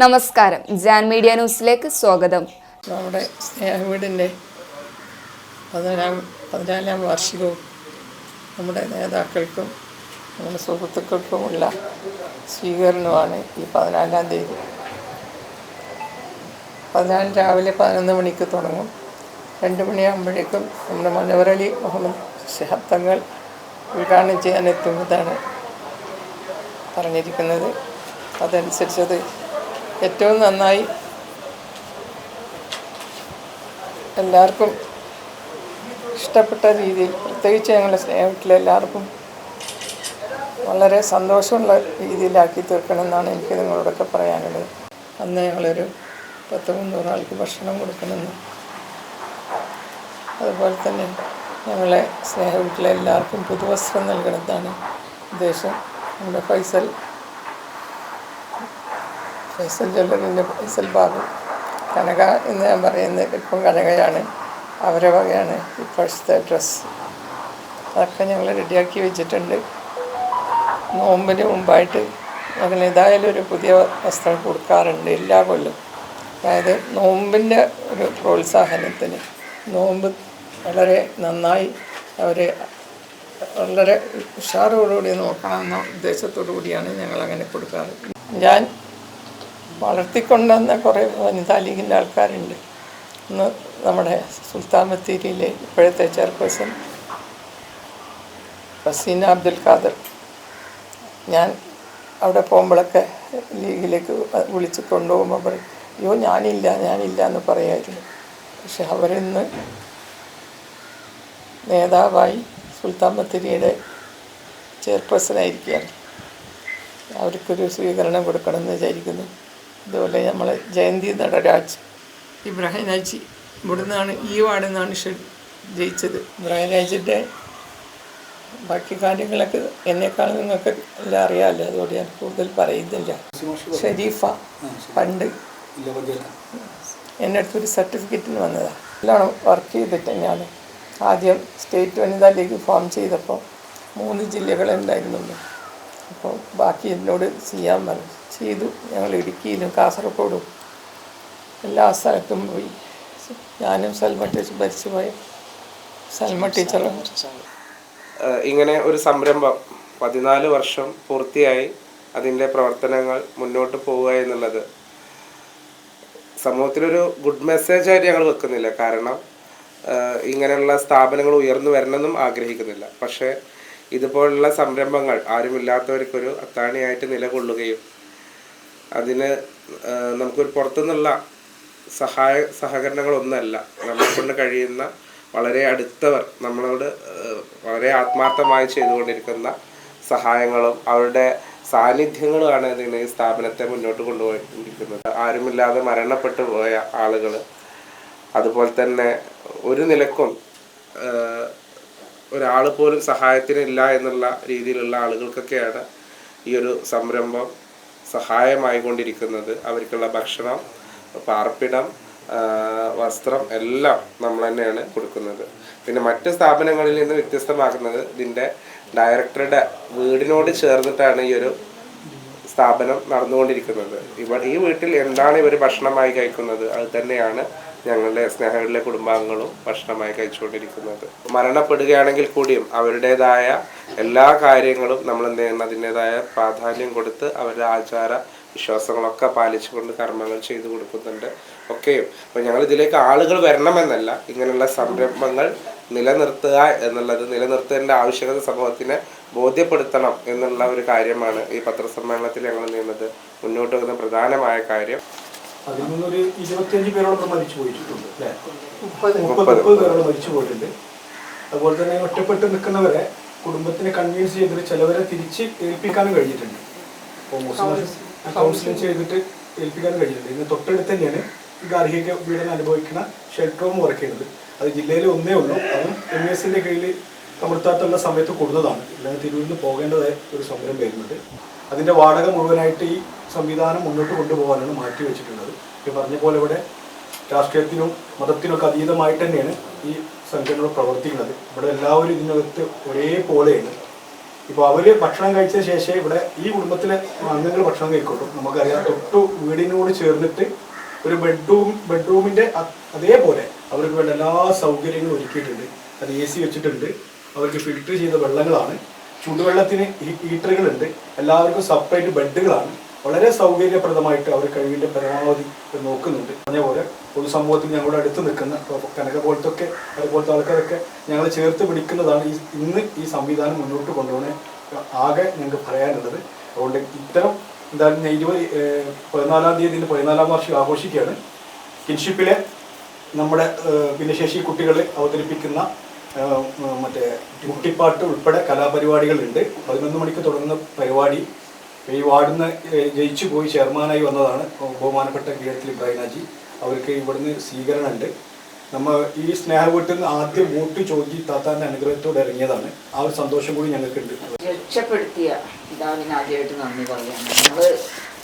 നമസ്കാരം, ജാൻ മീഡിയ ന്യൂസിലേക്ക് സ്വാഗതം. നമ്മുടെ സ്നേഹവീടിൻ്റെ 14ാം വാർഷികവും നമ്മുടെ നേതാക്കൾക്കും നമ്മുടെ സുഹൃത്തുക്കൾക്കുമുള്ള സ്വീകരണമാണ് ഈ 14ാം തീയതി. 14 രാവിലെ 11 മണിക്ക് തുടങ്ങും. 2 മണിയാകുമ്പോഴേക്കും നമ്മുടെ മനോഹരലി മുഹമ്മദ് ശിഹാബ് തങ്ങൾ ഉദ്ഘാടനം ചെയ്യാനെത്തുന്നതാണ് പറഞ്ഞിരിക്കുന്നത്. അതനുസരിച്ചത് ഏറ്റവും നന്നായി എല്ലാവർക്കും ഇഷ്ടപ്പെട്ട രീതിയിൽ, പ്രത്യേകിച്ച് ഞങ്ങളുടെ സ്നേഹത്തിലെ എല്ലാവർക്കും വളരെ സന്തോഷമുള്ള രീതിയിലാക്കി തീർക്കണമെന്നാണ് എനിക്ക് നിങ്ങളോടൊക്കെ പറയാനുള്ളത്. അന്ന് ഞങ്ങളൊരു 10-300 ആൾക്ക് ഭക്ഷണം കൊടുക്കണമെന്ന്, അതുപോലെ തന്നെ ഞങ്ങളെ സ്നേഹത്തിലെ എല്ലാവർക്കും പുതുവസ്ത്രം നൽകണമെന്നാണ് ഉദ്ദേശം. നമ്മുടെ ഫൈസൽ ജ്വല്ലറിൻ്റെ ഫൈസൽ ബാബു, കനക എന്ന് ഞാൻ പറയുന്നത് ഇപ്പം കനകയാണ്, അവരെ വകയാണ് ഇപ്പോഴത്തെ ഡ്രസ്സ്. അതൊക്കെ ഞങ്ങൾ റെഡിയാക്കി വെച്ചിട്ടുണ്ട്. നോമ്പിന് മുമ്പായിട്ട് ഞങ്ങൾ ഏതായാലും ഒരു പുതിയ വസ്ത്രം കൊടുക്കാറുണ്ട് എല്ലാ കൊല്ലം. അതായത് നോമ്പിൻ്റെ ഒരു പ്രോത്സാഹനത്തിന്, നോമ്പ് വളരെ നന്നായി അവരെ വളരെ ഉഷാറോടുകൂടി നോക്കണമെന്ന ഉദ്ദേശത്തോടു കൂടിയാണ് ഞങ്ങളങ്ങനെ കൊടുക്കാറ്. ഞാൻ വളർത്തിക്കൊണ്ടുവന്ന കുറേ വനിതാ ലീഗിൻ്റെ ആൾക്കാരുണ്ട്. ഇന്ന് നമ്മുടെ സുൽത്താൻ ബത്തേരിയിലെ ഇപ്പോഴത്തെ ചെയർപേഴ്സൺ ഹസീന അബ്ദുൽ ഖാദർ, ഞാൻ അവിടെ പോകുമ്പോഴൊക്കെ ലീഗിലേക്ക് വിളിച്ച് കൊണ്ടുപോകുമ്പോൾ പറയും, അയ്യോ ഞാനില്ല എന്ന് പറയായിരുന്നു. പക്ഷെ അവരിന്ന് നേതാവായി സുൽത്താൻ ബത്തേരിയുടെ ചെയർപേഴ്സണായിരിക്കുകയാണ്. അവർക്കൊരു സ്വീകരണം കൊടുക്കണമെന്ന് വിചാരിക്കുന്നു. അതുപോലെ നമ്മൾ ജയന്തി നടരാജ്, ഇബ്രാഹിം രാജി ഇവിടെ നിന്നാണ്, ഈ വാർഡിൽ നിന്നാണ് ജയിച്ചത്. ഇബ്രാഹിം രാജിൻ്റെ ബാക്കി കാര്യങ്ങളൊക്കെ എന്നെക്കാൾ നിങ്ങൾക്ക് എല്ലാം അറിയാമല്ലോ, അതുകൊണ്ട് ഞാൻ കൂടുതൽ പറയുന്നില്ല. ഷരീഫ പണ്ട് എൻ്റെ അടുത്തൊരു സർട്ടിഫിക്കറ്റിന് വന്നതാണ്. എല്ലാം വർക്ക് ചെയ്തിട്ട് തന്നെയാണ്. ആദ്യം സ്റ്റേറ്റ് വനിതാ ലീഗ് ഫോം ചെയ്തപ്പോൾ 3 ജില്ലകളുണ്ടായിരുന്നുള്ളൂ. അപ്പോൾ ബാക്കി എന്നോട് ചെയ്യാൻ പറഞ്ഞു, ചെയ്തു. ഞങ്ങൾ ഇടുക്കിയിലും കാസർഗോഡും എല്ലാ സ്ഥലത്തും പോയി. ഞാനും സൽമ ടീച്ചർ, ഭരിച്ചുപോയ സൽമ ടീച്ചറും. ഇങ്ങനെ ഒരു സംരംഭം 14 വർഷം പൂർത്തിയായി അതിൻ്റെ പ്രവർത്തനങ്ങൾ മുന്നോട്ട് പോവുക എന്നുള്ളത് സമൂഹത്തിലൊരു ഗുഡ് മെസ്സേജായിട്ട് ഞങ്ങൾ വെക്കുന്നില്ല. കാരണം ഇങ്ങനെയുള്ള സ്ഥാപനങ്ങൾ ഉയർന്നു വരണമെന്നും ആഗ്രഹിക്കുന്നില്ല. പക്ഷേ ഇതുപോലുള്ള സംരംഭങ്ങൾ ആരുമില്ലാത്തവർക്കൊരു അത്താണിയായിട്ട് നിലകൊള്ളുകയും അതിന് നമുക്കൊരു പുറത്തുനിന്നുള്ള സഹകരണങ്ങളൊന്നുമല്ല, നമ്മളെക്കൊണ്ട് കഴിയുന്ന വളരെ അടുത്തവർ നമ്മളോട് വളരെ ആത്മാർത്ഥമായി ചെയ്തുകൊണ്ടിരിക്കുന്ന സഹായങ്ങളും അവരുടെ സാന്നിധ്യങ്ങളുമാണ് ഈ സ്ഥാപനത്തെ മുന്നോട്ട് കൊണ്ടുപോയിരിക്കുന്നത്. ആരുമില്ലാതെ മരണപ്പെട്ടു പോയ ആളുകൾ, അതുപോലെ തന്നെ ഒരു നിലക്കും ഒരാൾ പോലും സഹായത്തിനില്ല എന്നുള്ള രീതിയിലുള്ള ആളുകൾക്കൊക്കെയാണ് ഈ ഒരു സംരംഭം സഹായമായിക്കൊണ്ടിരിക്കുന്നത്. അവർക്കുള്ള ഭക്ഷണം, പാർപ്പിടം, വസ്ത്രം എല്ലാം നമ്മൾ തന്നെയാണ് കൊടുക്കുന്നത്. പിന്നെ മറ്റ് സ്ഥാപനങ്ങളിൽ നിന്ന് വ്യത്യസ്തമാക്കുന്നത് ഇതിൻ്റെ ഡയറക്ടറുടെ വീടിനോട് ചേർന്നിട്ടാണ് ഈ ഒരു സ്ഥാപനം നടന്നുകൊണ്ടിരിക്കുന്നത്. ഈ വീട്ടിൽ എന്താണ് ഇവർ ഭക്ഷണമായി കഴിക്കുന്നത് അത് തന്നെയാണ് ഞങ്ങളുടെ സ്നേഹങ്ങളിലെ കുടുംബാംഗങ്ങളും ഭക്ഷണമായി കഴിച്ചുകൊണ്ടിരിക്കുന്നത്. മരണപ്പെടുകയാണെങ്കിൽ കൂടിയും അവരുടേതായ എല്ലാ കാര്യങ്ങളും നമ്മൾ എന്ത് ചെയ്യുന്ന അതിൻ്റെതായ പ്രാധാന്യം കൊടുത്ത് അവരുടെ ആചാര വിശ്വാസങ്ങളൊക്കെ പാലിച്ചുകൊണ്ട് കർമ്മങ്ങൾ ചെയ്തു കൊടുക്കുന്നുണ്ട് ഒക്കെയും. അപ്പോൾ ഞങ്ങൾ ഇതിലേക്ക് ആളുകൾ വരണമെന്നല്ല, ഇങ്ങനെയുള്ള സംരംഭങ്ങൾ നിലനിർത്തുക എന്നുള്ളത്, നിലനിർത്തേണ്ട ആവശ്യകത സമൂഹത്തിനെ ബോധ്യപ്പെടുത്തണം എന്നുള്ള ഒരു കാര്യമാണ് ഈ പത്രസമ്മേളനത്തിൽ ഞങ്ങൾ ചെയ്യുന്നത് മുന്നോട്ട് വെക്കുന്ന പ്രധാനമായ കാര്യം. അതിൽ നിന്നൊരു 25 പേരോളം മരിച്ചു പോയിട്ടുണ്ട് അല്ലേ? 30 പേരോളം മരിച്ചു പോയിട്ടുണ്ട്. അതുപോലെ തന്നെ ഒറ്റപ്പെട്ട് നിൽക്കുന്നവരെ കുടുംബത്തിനെ കൺവീൻസ് ചെയ്തിട്ട് ചിലവരെ തിരിച്ച് ഏൽപ്പിക്കാനും കഴിഞ്ഞിട്ടുണ്ട്. അപ്പോൾ മുസ്ലിം കൗൺസിലിംഗ് ചെയ്തിട്ട് ഏൽപ്പിക്കാനും കഴിഞ്ഞിട്ടുണ്ട്. ഇതിന് തൊട്ടടുത്ത് തന്നെയാണ് ഈ ഗാർഹിക പീഡനം അനുഭവിക്കുന്ന ഷെൽട്ടർ ഹോം വർക്ക് ചെയ്യുന്നത്. അത് ജില്ലയിൽ ഒന്നേ ഉള്ളൂ. അതും MESന്റെ കീഴിൽ അമൃത്താത്തുള്ള സമയത്ത് കൊടുത്തതാണ്. ഇല്ലാതെ തിരൂരിൽ നിന്ന് പോകേണ്ടതായ ഒരു സംരംഭം വരുന്നത്. അതിൻ്റെ വാടക മുഴുവനായിട്ട് ഈ സംവിധാനം മുന്നോട്ട് കൊണ്ടുപോകാനാണ് മാറ്റി വെച്ചിട്ടുള്ളത്. ഈ പറഞ്ഞ പോലെ ഇവിടെ രാഷ്ട്രീയത്തിനും മതത്തിനൊക്കെ അതീതമായിട്ട് തന്നെയാണ് ഈ സംഘടനകൾ പ്രവർത്തിക്കുന്നത്. ഇവിടെ എല്ലാവരും ഇതിനകത്ത് ഒരേപോലെയാണ്. ഇപ്പോൾ അവർ ഭക്ഷണം കഴിച്ച ശേഷം ഇവിടെ ഈ കുടുംബത്തിലെ അംഗങ്ങൾ ഭക്ഷണം കഴിക്കുള്ളൂ. നമുക്കറിയാം തൊട്ടു വീടിനോട് ചേർന്നിട്ട് ഒരു ബെഡ്റൂമിൻ്റെ അതേപോലെ അവർക്ക് വേണ്ട എല്ലാ സൗകര്യങ്ങളും ഒരുക്കിയിട്ടുണ്ട്. അത് AC വെച്ചിട്ടുണ്ട്, അവർക്ക് ഫിൽറ്റർ ചെയ്ത വെള്ളങ്ങളാണ്, ചുടുവെള്ളത്തിന് ഹീറ്ററുകളുണ്ട്, എല്ലാവർക്കും സെപ്പറേറ്റ് ബെഡുകളാണ്. വളരെ സൗകര്യപ്രദമായിട്ട് അവർ കഴിവിൻ്റെ പരമാവധി നോക്കുന്നുണ്ട്. അതേപോലെ പൊതുസമൂഹത്തിൽ ഞങ്ങളുടെ അടുത്ത് നിൽക്കുന്ന കനക പോലത്തെ അതുപോലത്തെ ആൾക്കാരൊക്കെ ഞങ്ങൾ ചേർത്ത് പിടിക്കുന്നതാണ് ഇന്ന് ഈ സംവിധാനം മുന്നോട്ട് കൊണ്ടുപോകാൻ ആകെ ഞങ്ങൾക്ക് പറയാനുള്ളത്. അതുകൊണ്ട് ഇത്തരം എന്തായാലും 14-ാം തീയതി 14-ാം വാർഷികം ആഘോഷിക്കുകയാണ്. കിൻഷിപ്പിലെ നമ്മുടെ ഭിന്നശേഷി കുട്ടികൾ അവതരിപ്പിക്കുന്ന മറ്റേ മുട്ടിപ്പാട്ട് ഉൾപ്പെടെ കലാപരിപാടികളുണ്ട്. 11 മണിക്ക് തുടങ്ങുന്ന പരിപാടി ഈ വാർഡിൽ നിന്ന് ജയിച്ചു പോയി ചെയർമാനായി വന്നതാണ് ബഹുമാനപ്പെട്ട കീഴത്തിൽ ഇബ്രാഹിംജി. അവർക്ക് ഇവിടുന്ന് സ്വീകരണമുണ്ട്. നമ്മൾ ഈ സ്നേഹവീട്ടിൽ നിന്ന് ആദ്യം വോട്ട് ചോദിച്ച് താത്താൻ്റെ അനുഗ്രഹത്തോടെ ഇറങ്ങിയതാണ്. ആ ഒരു സന്തോഷം കൂടി ഞങ്ങൾക്കുണ്ട്. രക്ഷപ്പെടുത്തിയ പിതാവിന് ആദ്യമായിട്ട് നന്ദി പറയാം. നമ്മൾ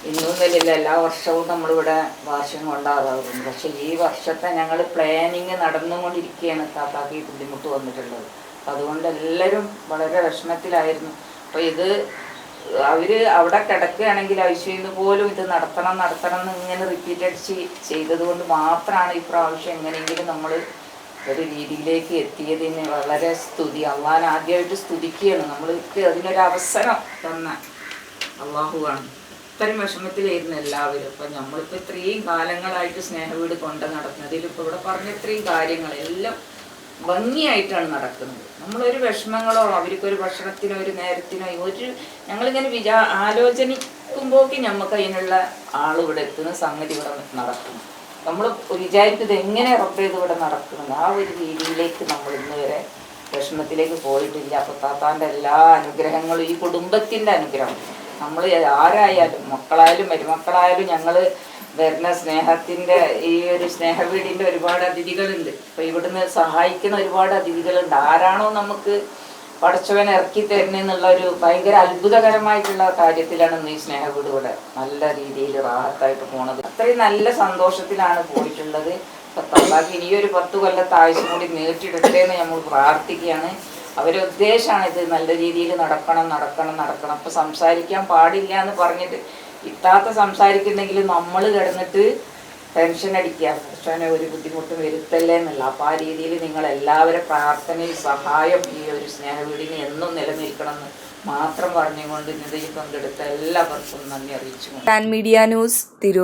ഇന്നും നിലയില്ല, എല്ലാ വർഷവും നമ്മളിവിടെ വാർഷികം കൊണ്ടാകാറുണ്ട്. പക്ഷേ ഈ വർഷത്തെ ഞങ്ങൾ പ്ലാനിങ് നടന്നുകൊണ്ടിരിക്കുകയാണ്. താത്താക്ക് ഈ ബുദ്ധിമുട്ട് വന്നിട്ടുള്ളത്. അതുകൊണ്ട് എല്ലാവരും വളരെ വിഷമത്തിലായിരുന്നു. അപ്പോൾ ഇത് അവർ അവിടെ കിടക്കുകയാണെങ്കിൽ ഐശ്വര്യന്ന് പോലും ഇത് നടത്തണം എന്ന് ഇങ്ങനെ റിപ്പീറ്റ് അടിച്ച് ചെയ്തത് കൊണ്ട് മാത്രമാണ് ഈ പ്രാവശ്യം എങ്ങനെയെങ്കിലും നമ്മൾ ഒരു രീതിയിലേക്ക് എത്തിയതിന് വളരെ സ്തുതി. അള്ളാഹ് ആദ്യമായിട്ട് സ്തുതിക്കുകയാണ്. നമ്മൾക്ക് അതിനൊരവസരം തന്ന അള്ളാഹുവാണ്. ഇത്രയും വിഷമത്തിലായിരുന്നു എല്ലാവരും. അപ്പം നമ്മളിപ്പോൾ ഇത്രയും കാലങ്ങളായിട്ട് സ്നേഹവീട് കൊണ്ട് നടക്കുന്നതിൽ ഇപ്പോൾ ഇവിടെ പറഞ്ഞ ഇത്രയും കാര്യങ്ങളെല്ലാം ഭംഗിയായിട്ടാണ് നടക്കുന്നത്. നമ്മളൊരു വിഷമങ്ങളോ അവർക്കൊരു ഭക്ഷണത്തിനോ ഒരു നേരത്തിനോ ഞങ്ങളിങ്ങനെ ആലോചനിക്കുമ്പോഴേക്കും നമുക്ക് അതിനുള്ള ആളിവിടെ എത്തുന്ന സംഗതി ഇവിടെ നടക്കുന്നു. നമ്മൾ വിചാരിക്കുന്നത് എങ്ങനെ ഉറപ്പേത് ഇവിടെ നടക്കുന്നത് ആ ഒരു രീതിയിലേക്ക് നമ്മൾ ഇന്ന് വരെ വിഷമത്തിലേക്ക് പോയിട്ടില്ല. അപ്പോൾ താത്താൻ്റെ എല്ലാ അനുഗ്രഹങ്ങളും ഈ കുടുംബത്തിൻ്റെ അനുഗ്രഹം നമ്മൾ ആരായാലും മക്കളായാലും മരുമക്കളായാലും ഞങ്ങൾ വരുന്ന സ്നേഹത്തിൻ്റെ ഈ ഒരു സ്നേഹവീടിൻ്റെ ഒരുപാട് അതിഥികളുണ്ട്. അപ്പോൾ ഇവിടുന്ന് സഹായിക്കുന്ന ഒരുപാട് അതിഥികളുണ്ട്. ആരാണോ നമുക്ക് പടച്ചവൻ ഇറക്കി തരുന്നതെന്നുള്ള ഒരു ഭയങ്കര അത്ഭുതകരമായിട്ടുള്ള കാര്യത്തിലാണ് ഇന്ന് ഈ സ്നേഹവീട് ഇവിടെ നല്ല രീതിയിൽ റാഹത്തായിട്ട് പോണത്. അത്രയും നല്ല സന്തോഷത്തിലാണ് പോയിട്ടുള്ളത്. അപ്പം തള്ളാക്ക് ഇനിയൊരു 10 കൊല്ലത്തെ ആയുസ്സും കൂടി നീട്ടിയിടട്ടെ എന്ന് നമ്മൾ പ്രാർത്ഥിക്കുകയാണ്. അവരുടെ ഉദ്ദേശമാണ് ഇത് നല്ല രീതിയിൽ നടക്കണം. അപ്പം സംസാരിക്കാൻ പാടില്ല എന്ന് പറഞ്ഞിട്ട് ഇത്താത്ത സംസാരിക്കുന്നെങ്കിൽ നമ്മൾ കിടന്നിട്ട് ടെൻഷൻ അടിക്കുക, പക്ഷേ ഒരു ബുദ്ധിമുട്ടും വരുത്തല്ലേ എന്നല്ല. അപ്പോൾ ആ രീതിയിൽ നിങ്ങളെല്ലാവരും പ്രാർത്ഥനയും സഹായം ഈ ഒരു സ്നേഹവീടിന് എന്നും നിലനിൽക്കണമെന്ന് മാത്രം പറഞ്ഞുകൊണ്ട് ഇതിൽ പങ്കെടുത്ത എല്ലാവർക്കും നന്ദി അറിയിച്ചു. Media news, Tirur.